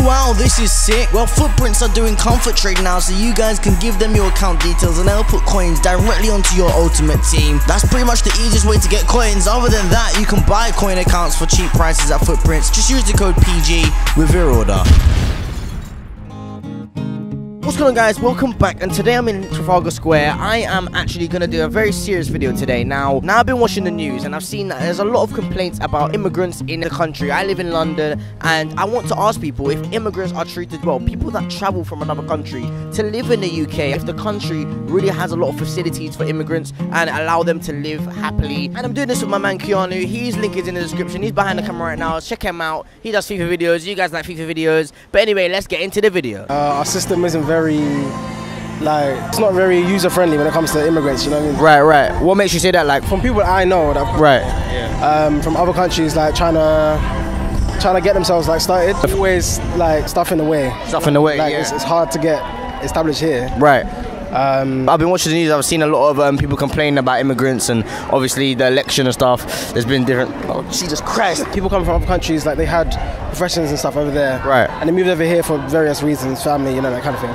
wow, this is sick. Well, Footprints are doing comfort trade now, so you guys can give them your account details and they'll put coins directly onto your ultimate team. That's pretty much the easiest way to get coins. Other than that, you can buy coin accounts for cheap prices at Footprints. Just use the code PG with your order. What's going on, guys? Welcome back, and today I'm in Trafalgar Square. I am actually going to do a very serious video today. Now I've been watching the news and I've seen that there's a lot of complaints about immigrants in the country. I live in London and I want to ask people if immigrants are treated well. People that travel from another country to live in the UK, if the country really has a lot of facilities for immigrants and allow them to live happily. And I'm doing this with my man Keanu. His link is in the description. He's behind the camera right now. Check him out. He does FIFA videos. You guys like FIFA videos. But anyway, let's get into the video. Our system isn't very, like, it's not very user friendly when it comes to immigrants, you know what I mean? Right. What makes you say that? Like, from people I know that, from other countries, like trying to get themselves like started, always like stuff in the way. Like, it's hard to get established here. Right. I've been watching the news. I've seen a lot of people complaining about immigrants and obviously the election and stuff. There's been different. Oh, Jesus Christ! People come from other countries, like they had professions and stuff over there, right? And they moved over here for various reasons, family, you know, that kind of thing.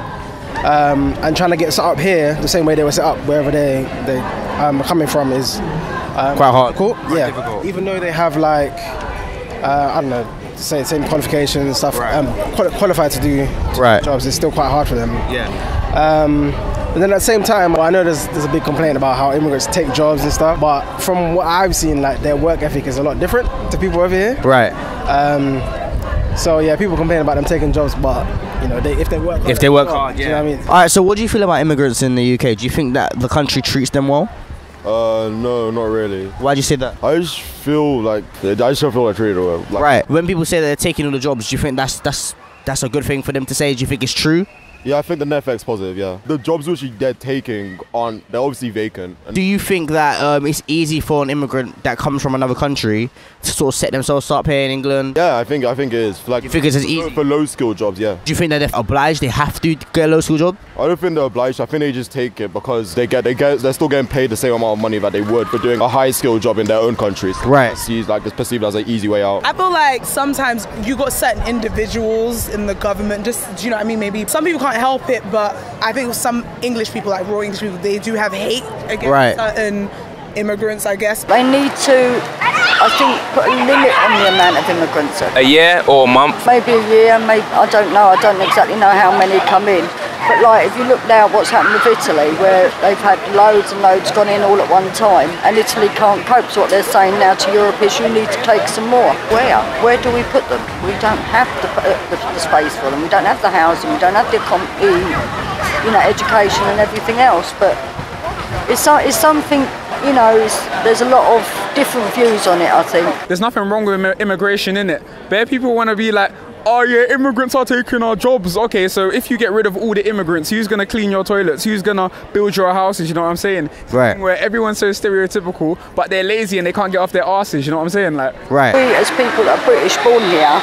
And trying to get set up here the same way they were set up wherever they are coming from is quite hard. Cool. Yeah. Difficult. Even though they have like I don't know, say same qualifications and stuff, qualified to do jobs, it's still quite hard for them. Yeah. But then at the same time, I know there's a big complaint about how immigrants take jobs and stuff, but from what I've seen, like their work ethic is a lot different to people over here. Right. So yeah, people complain about them taking jobs, but you know, if they work hard, yeah. You know what I mean? All right. So what do you feel about immigrants in the UK? Do you think that the country treats them well? No, not really. Why'd you say that? I just feel like treated well. Like, right. When people say that they're taking all the jobs, do you think that's a good thing for them to say? Do you think it's true? Yeah, I think the net effect's positive, yeah. The jobs which they're taking they're obviously vacant. Do you think that it's easy for an immigrant that comes from another country to sort of set themselves up here in England? Yeah, I think it is. Like, you think it's as easy? For low-skilled jobs, yeah. Do you think that they're obliged, they have to get a low-skill job? I don't think they're obliged. I think they just take it because they're still getting paid the same amount of money that they would for doing a high-skilled job in their own countries. Right. It's perceived as an easy way out. I feel like sometimes you got certain individuals in the government, just, do you know what I mean? Maybe some people can't help it, but I think some English people, like raw English people, they do have hate against certain immigrants, I guess. They need to, I think, put a limit on the amount of immigrants. A year or a month? Maybe a year, maybe, I don't know. I don't exactly know how many come in. But like, if you look now what's happened with Italy, where they've had loads and loads gone in all at one time, and Italy can't cope, so what they're saying now to Europe is you need to take some more. Where do we put them? We don't have the space for them. We don't have the housing, we don't have the education and everything else. But it's something, you know, there's a lot of different views on it, I think. There's nothing wrong with immigration, innit? Bare people want to be like, oh yeah, immigrants are taking our jobs. Okay, so if you get rid of all the immigrants, who's gonna clean your toilets? Who's gonna build your houses? You know what I'm saying? Right. Where everyone's so stereotypical, but they're lazy and they can't get off their asses. You know what I'm saying? Like, right. We as people that are British born here,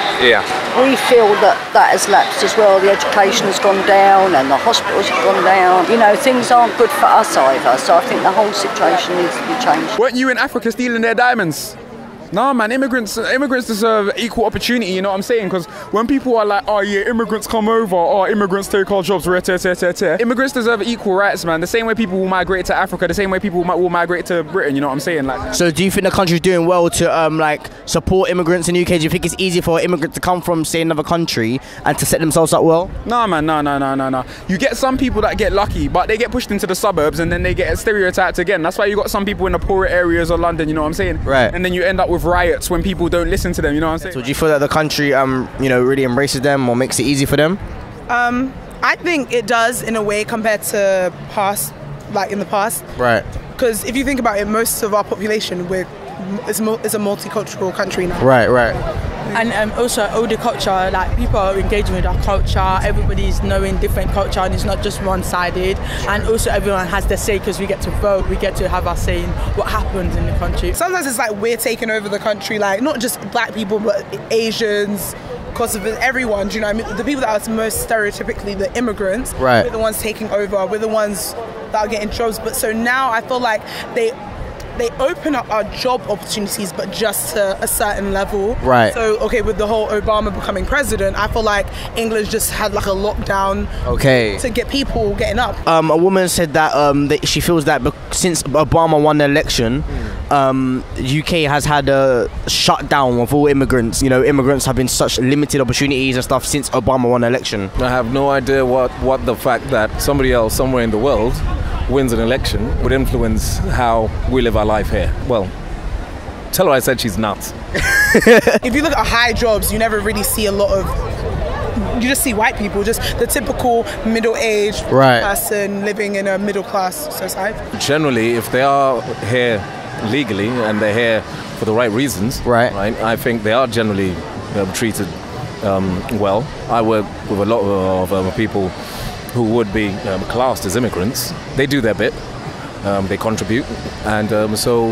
we feel that has lapsed as well. The education has gone down and the hospitals have gone down. You know, things aren't good for us either. So I think the whole situation needs to be changed. Weren't you in Africa stealing their diamonds? No, man, immigrants deserve equal opportunity, you know what I'm saying? Because when people are like, oh yeah, immigrants come over, oh, immigrants take our jobs, immigrants deserve equal rights, man. The same way people will migrate to Africa, the same way people will migrate to Britain, you know what I'm saying? Like, so do you think the country's doing well to like support immigrants in the UK? Do you think it's easy for immigrants to come from, say, another country and to set themselves up well? No, man, no. You get some people that get lucky, but they get pushed into the suburbs and then they get stereotyped again. That's why you got some people in the poorer areas of London, you know what I'm saying? Right. And then you end up with riots when people don't listen to them, you know what I'm saying? So do you feel that the country really embraces them or makes it easy for them? I think it does in a way compared to in the past. Right. Because if you think about it, most of our population is a multicultural country now. Right. And also older culture, like people are engaging with our culture, everybody's knowing different culture and it's not just one-sided, and also everyone has their say because we get to vote, we get to have our say in what happens in the country. Sometimes it's like we're taking over the country, like not just black people but Asians, Kosovo, everyone, do you know what I mean? The people that are most stereotypically the immigrants, we're the ones taking over, we're the ones that are getting jobs. But so now I feel like they open up our job opportunities, but just to a certain level. Right. So, okay, with the whole Obama becoming president, I feel like England just had like a lockdown. Okay. To get people getting up. A woman said that she feels that since Obama won the election, UK has had a shutdown of all immigrants. You know, immigrants have been such limited opportunities and stuff since Obama won the election. I have no idea what the fact that somebody else somewhere in the world wins an election would influence how we live our life here. Well, tell her I said she's nuts. If you look at high jobs, you never really see a lot of, you just see white people, just the typical middle-aged person living in a middle-class society. Generally, if they are here legally and they're here for the right reasons, right, I think they are generally treated well. I work with a lot of people who would be classed as immigrants. They do their bit, they contribute, and so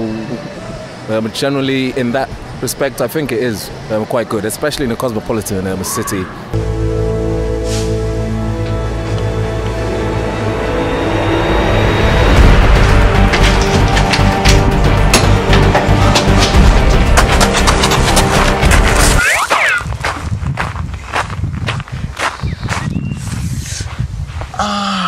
generally in that respect I think it is quite good, especially in a cosmopolitan city. Ah.